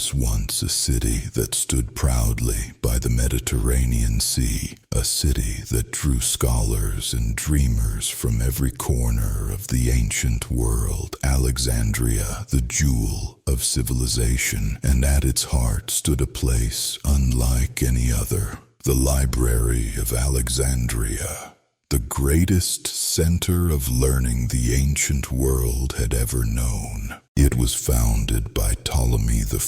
was once a city that stood proudly by the Mediterranean Sea, a city that drew scholars and dreamers from every corner of the ancient world. Alexandria, the jewel of civilization, and at its heart stood a place unlike any other, the Library of Alexandria, the greatest center of learning the ancient world had ever known. It was founded by Ptolemy I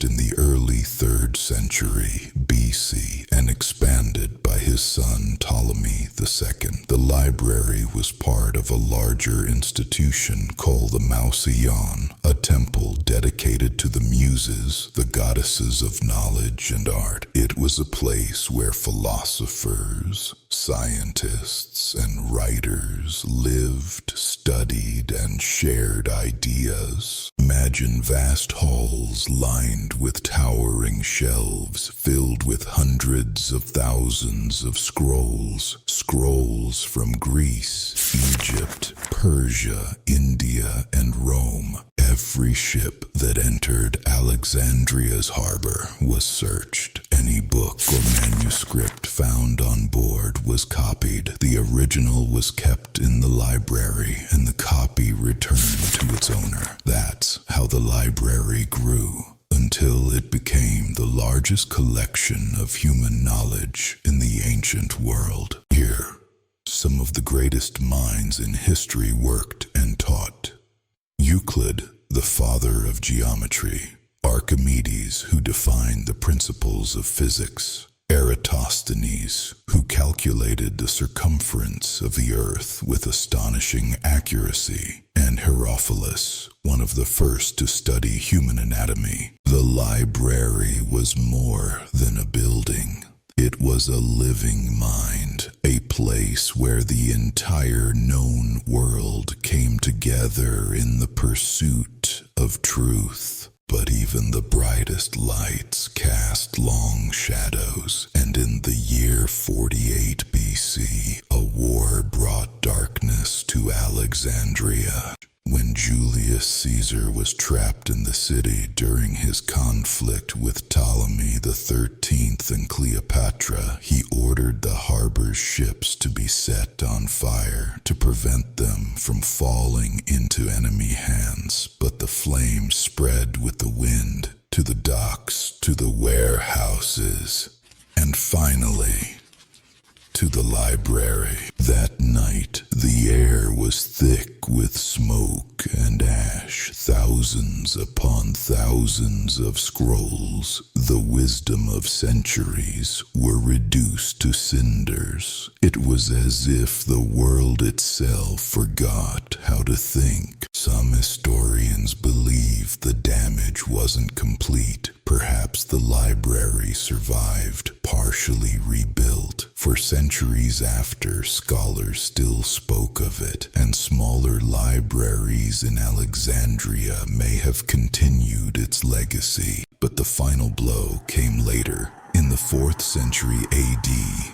in the early 3rd century BC and expanded by his son Ptolemy II. The library was part of a larger institution called the Mouseion, a temple dedicated to the Muses, the goddesses of knowledge and art. It was a place where philosophers, scientists, and writers lived, studied, and shared ideas. Imagine vast halls lined with towering shelves filled with hundreds of thousands of scrolls from Greece, Egypt, Persia, India, and Rome. Every ship that entered Alexandria's harbor was searched. Any book or manuscript found on board was copied. The original was kept in the library and the copy returned to its owner. That's how the library grew, until it became the largest collection of human knowledge in the ancient world. Here, some of the greatest minds in history worked and taught. Euclid, the father of geometry; Archimedes, who defined the principles of physics; Eratosthenes, who calculated the circumference of the earth with astonishing accuracy; and Herophilus, one of the first to study human anatomy. The library was more than a building. It was a living mind, a place where the entire known world came together in the pursuit of truth. But even the brightest lights cast long shadows, and in the year 48 BC, a war brought darkness to Alexandria. When Julius Caesar was trapped in the city during his conflict with Ptolemy XIII and Cleopatra, he ordered the harbor's ships to be set on fire to prevent them from falling into enemy hands. But the flames spread with the wind to the docks, to the warehouses, and finally, to the library. That night, the air was thick with smoke and ash. Thousands upon thousands of scrolls, the wisdom of centuries, were reduced to cinders. It was as if the world itself forgot how to think. Some historians believe the damage wasn't complete. Perhaps the library survived, partially rebuilt. For centuries after, scholars still spoke of it, and smaller libraries in Alexandria may have continued its legacy. But the final blow came later, in the 4th century AD,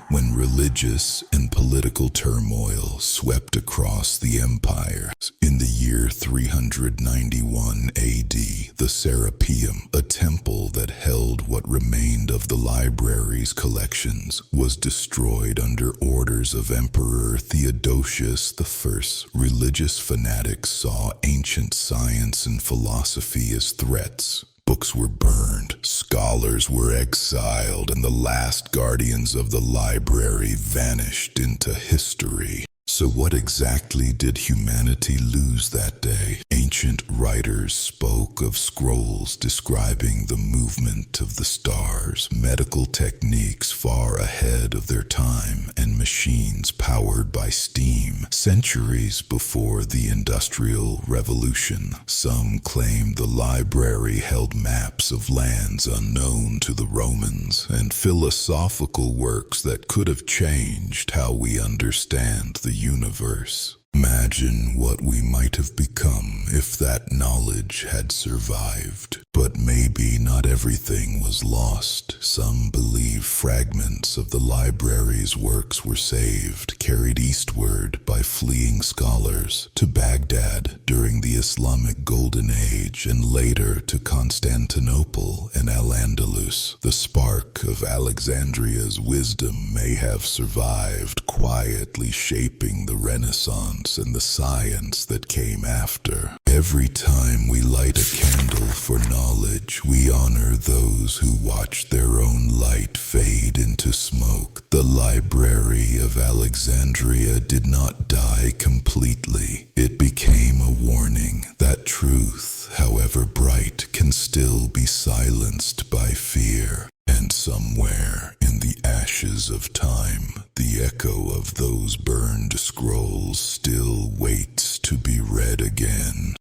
when religious and political turmoil swept across the empire. In the year 391 AD, the Serapeum, a temple that held what remained of the library's collections, was destroyed under orders of Emperor Theodosius I. Religious fanatics saw ancient science and philosophy as threats. Books were burned, scholars were exiled, and the last guardians of the library vanished into history. So what exactly did humanity lose that day? Ancient writers spoke of scrolls describing the movement of the stars, medical techniques far ahead of their time, and machines powered by steam, centuries before the Industrial Revolution. Some claimed the library held maps of lands unknown to the Romans, and philosophical works that could have changed how we understand the universe. Imagine what we might have become if that knowledge had survived. But maybe not everything was lost. Some believe fragments of the library's works were saved, carried eastward by fleeing scholars to Baghdad during the Islamic Golden Age and later to Constantinople and Al-Andalus. The spark of Alexandria's wisdom may have survived, quietly shaping the Renaissance and the science that came after. Every time we light a candle for knowledge, we honor those who watched their own light fade into smoke. The Library of Alexandria did not die completely. It became a warning that truth, however bright, can still be silenced by fear. And somewhere in the ashes of time, the echo of those burned scrolls still waits to be read again.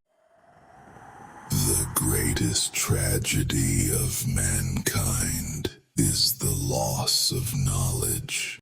The greatest tragedy of mankind is the loss of knowledge.